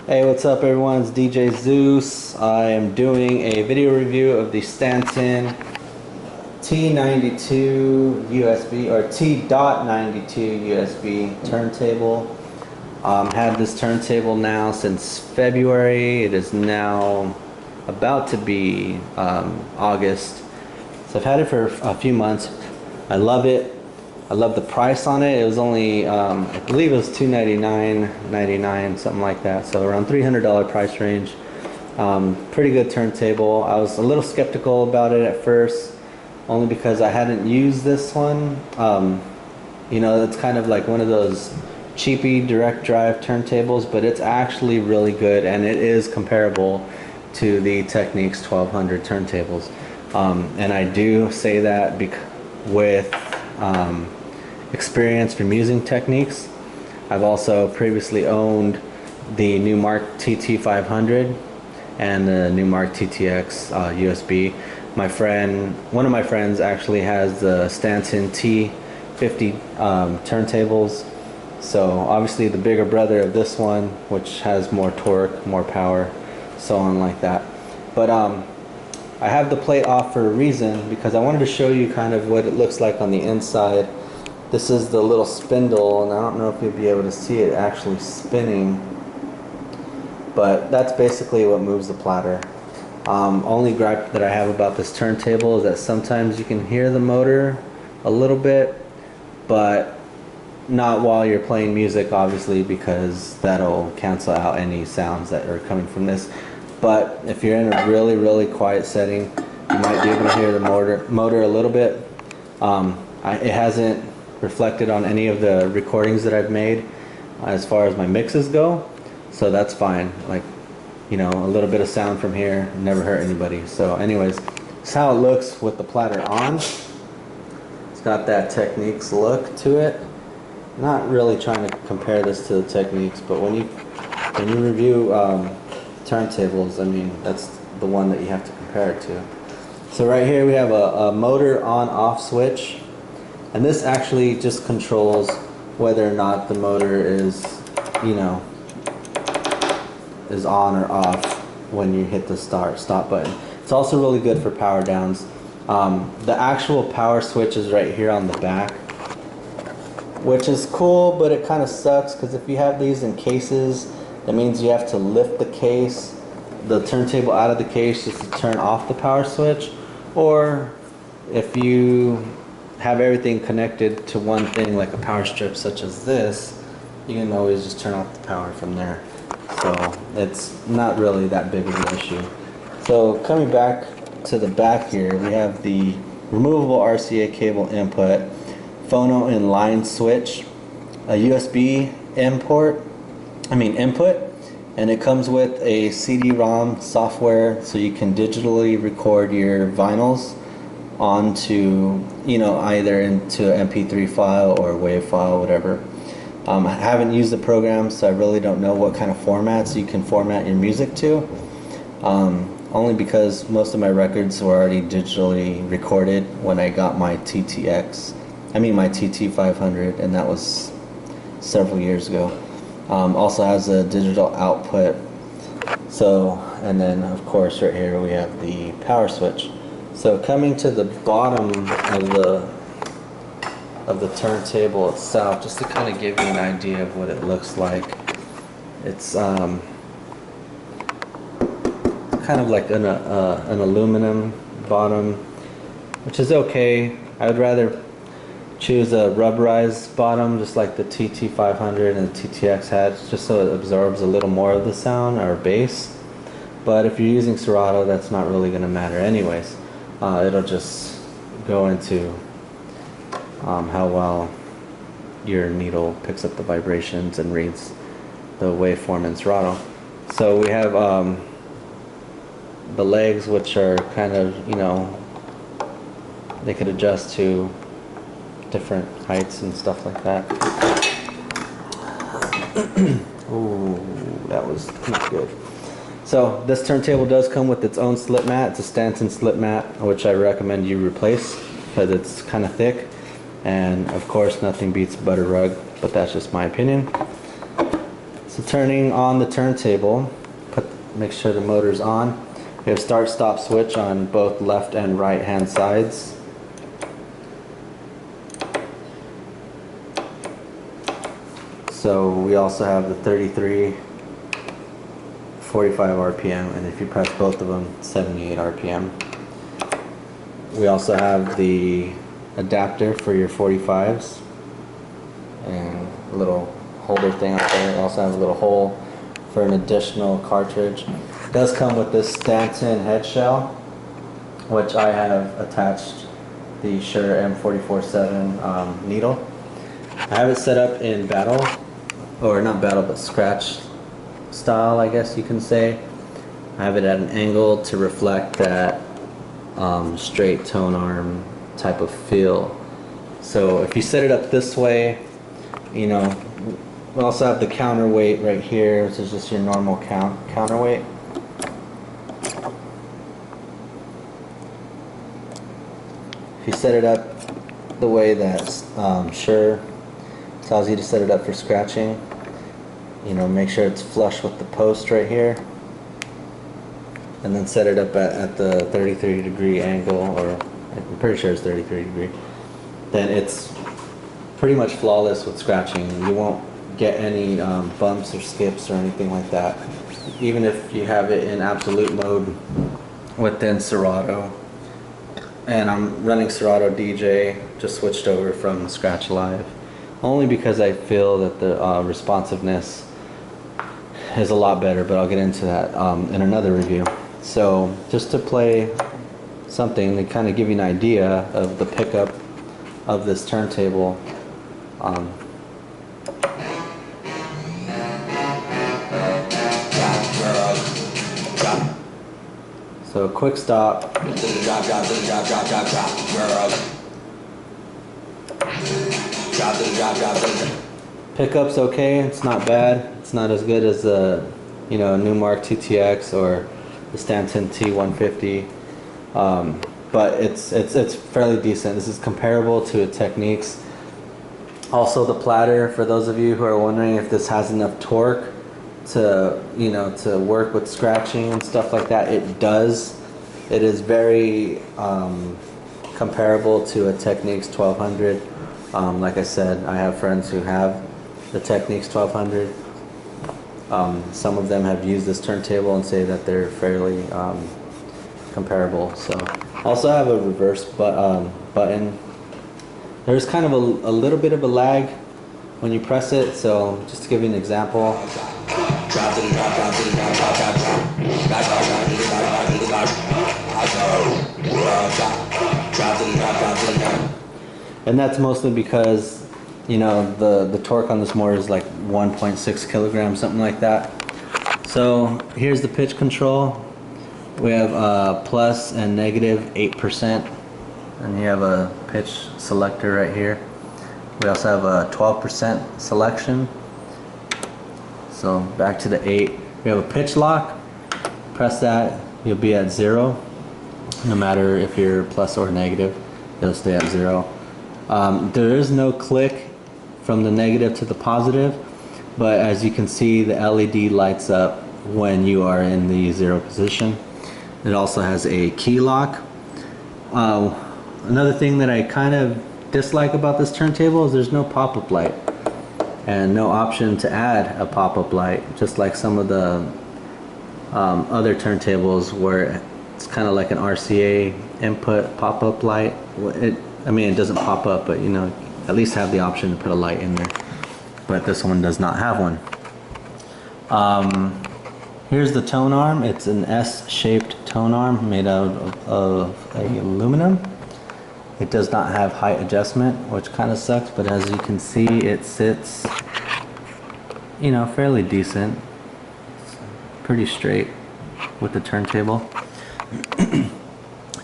Hey, what's up everyone? It's DJ Zeus. I am doing a video review of the Stanton T92 USB or T.92 USB turntable. Had this turntable now since February. It is now about to be August. So I've had it for a few months. I love it. I love the price on it. It was only, I believe it was $299.99, something like that. So around $300 price range. Pretty good turntable. I was a little skeptical about it at first, only because I hadn't used this one. You know, it's kind of like one of those cheapy direct drive turntables, but it's actually really good, and it is comparable to the Technics 1200 turntables. And I do say that with experience from using Technics. I've also previously owned the Newmark TT500 and the Newmark TTX USB. One of my friends actually has the Stanton T92 turntables. So obviously the bigger brother of this one, which has more torque, more power, so on like that. But I have the plate off for a reason, because I wanted to show you kind of what it looks like on the inside. This is the little spindle, and I don't know if you'll be able to see it actually spinning, but that's basically what moves the platter. Only gripe that I have about this turntable is that sometimes you can hear the motor a little bit, but not while you're playing music, obviously, because that'll cancel out any sounds that are coming from this. But if you're in a really quiet setting, you might be able to hear the motor a little bit. It hasn't reflected on any of the recordings that I've made as far as my mixes go, so that's fine. Like, you know, a little bit of sound from here never hurt anybody. So anyways, this is how it looks with the platter on. It's got that Technics look to it. Not really trying to compare this to the Technics, but when you review turntables, I mean, that's the one that you have to compare it to. So right here we have a motor on-off switch, and this actually just controls whether or not the motor is, you know, is on or off when you hit the stop button. It's also really good for power downs. The actual power switch is right here on the back, which is cool, but it kind of sucks because if you have these in cases, that means you have to lift the turntable out of the case just to turn off the power switch. Or if you have everything connected to one thing, like a power strip such as this, you can always just turn off the power from there. So it's not really that big of an issue. So coming back to the back here, we have the removable RCA cable input, phono and line switch, a USB input, and it comes with a CD-ROM software, so you can digitally record your vinyls onto, you know, either into an MP3 file or a WAV file, whatever. I haven't used the program, so I really don't know what kind of formats you can format your music to. Only because most of my records were already digitally recorded when I got my my TT500, and that was several years ago. Also has a digital output. So, and then of course right here we have the power switch. So coming to the bottom of the turntable itself, just to kind of give you an idea of what it looks like, it's kind of like an aluminum bottom, which is okay. I would rather choose a rubberized bottom, just like the TT500 and the TTX had, just so it absorbs a little more of the sound or bass. But if you're using Serato, that's not really going to matter anyways. It'll just go into how well your needle picks up the vibrations and reads the waveform in Serato. So we have the legs, which are kind of, you know, they could adjust to different heights and stuff like that. Ooh, that was not good. So this turntable does come with its own slip mat. It's a Stanton slip mat, which I recommend you replace because it's kind of thick. And of course, nothing beats butter rug, but that's just my opinion. So turning on the turntable, make sure the motor's on. We have start-stop switch on both left and right hand sides. So we also have the 33, 45 RPM, and if you press both of them, 78 RPM. We also have the adapter for your 45s and a little holder thing up there. We also have a little hole for an additional cartridge. It does come with this Stanton head shell, which I have attached the Shure M44-7 needle. I have it set up in battle, or not battle, but scratch style, I guess you can say. I have it at an angle to reflect that straight tone arm type of feel. So if you set it up this way, you know, we also have the counterweight right here, which is just your normal counterweight. If you set it up the way that Shure tells you to set it up for scratching, you know, make sure it's flush with the post right here, and then set it up at the 33-degree angle, or I'm pretty sure it's 33 degree. Then it's pretty much flawless with scratching. You won't get any bumps or skips or anything like that, even if you have it in absolute mode within Serato. And I'm running Serato DJ, just switched over from Scratch Live, only because I feel that the responsiveness is a lot better, but I'll get into that in another review. So just to play something to kind of give you an idea of the pickup of this turntable. So quick stop. Pickup's okay. It's not bad. It's not as good as the, you know, Numark TTX or the Stanton T150, but it's fairly decent. This is comparable to a Technics. Also, the platter, for those of you who are wondering if this has enough torque to, you know, to work with scratching and stuff like that, it does. It is very comparable to a Technics 1200. Like I said, I have friends who have the Technics 1200. Some of them have used this turntable and say that they're fairly comparable. So also have a reverse button. There's kind of a little bit of a lag when you press it, so just to give you an example. And that's mostly because, you know, the torque on this motor is like 1.6 kilograms, something like that. So here's the pitch control. We have plus and negative 8%, and you have a pitch selector right here. We also have a 12% selection. So back to the 8. We have a pitch lock. Press that, you'll be at 0. No matter if you're plus or negative, it'll stay at 0. There is no click from the negative to the positive, but as you can see, the LED lights up when you are in the 0 position. It also has a key lock. Another thing that I kind of dislike about this turntable is there's no pop-up light and no option to add a pop-up light, just like some of the other turntables where it's kind of like an RCA input pop-up light. I mean, it doesn't pop up, but you know, at least have the option to put a light in there. But this one does not have one. Here's the tone arm. It's an S-shaped tone arm made out of aluminum. It does not have height adjustment, which kind of sucks, but as you can see, it sits, you know, fairly decent. It's pretty straight with the turntable.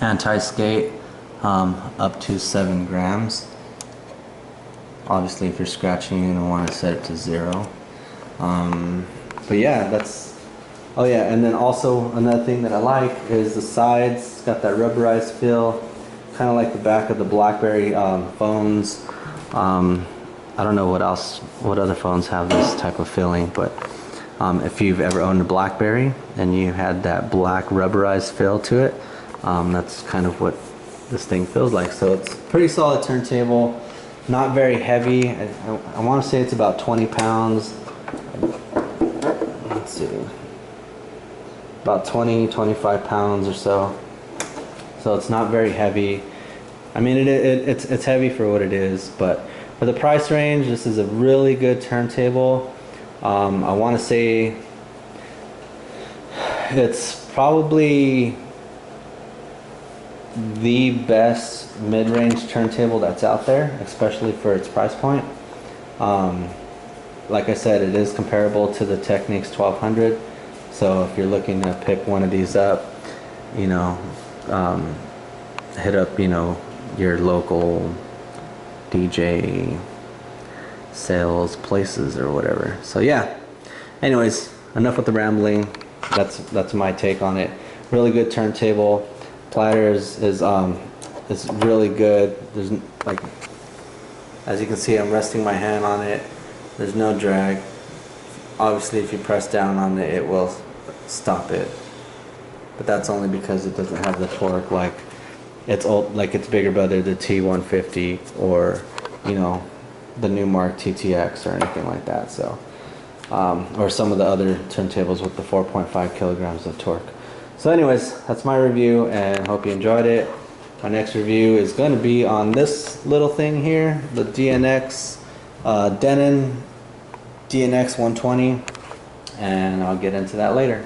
Anti-skate, up to 7 grams. Obviously, if you're scratching, you don't want to set it to 0. But yeah, that's. Oh yeah, and then also another thing that I like is the sides. It's got that rubberized feel, kind of like the back of the BlackBerry phones. I don't know what other phones have this type of feeling, but If you've ever owned a BlackBerry and you had that black rubberized feel to it, that's kind of what this thing feels like. So it's a pretty solid turntable, not very heavy. I want to say it's about 20 pounds. Let's see, about 20-25 pounds or so. So it's not very heavy. I mean, it's heavy for what it is, but for the price range, this is a really good turntable. I want to say it's probably the best mid-range turntable that's out there, especially for its price point. Like I said, it is comparable to the Technics 1200. So if you're looking to pick one of these up, you know, hit up, you know, your local DJ sales places or whatever. So yeah, anyways, enough with the rambling. That's my take on it. Really good turntable. Platter is really good. There's, like, as you can see, I'm resting my hand on it. There's no drag. Obviously if you press down on it, it will stop it, but that's only because it doesn't have the torque like its old, like its bigger brother, the T150, or you know, the new Mark TTX or anything like that. So or some of the other turntables with the 4.5 kilograms of torque. So anyways, that's my review, and hope you enjoyed it. My next review is going to be on this little thing here, the DNX Denon DNX 120, and I'll get into that later.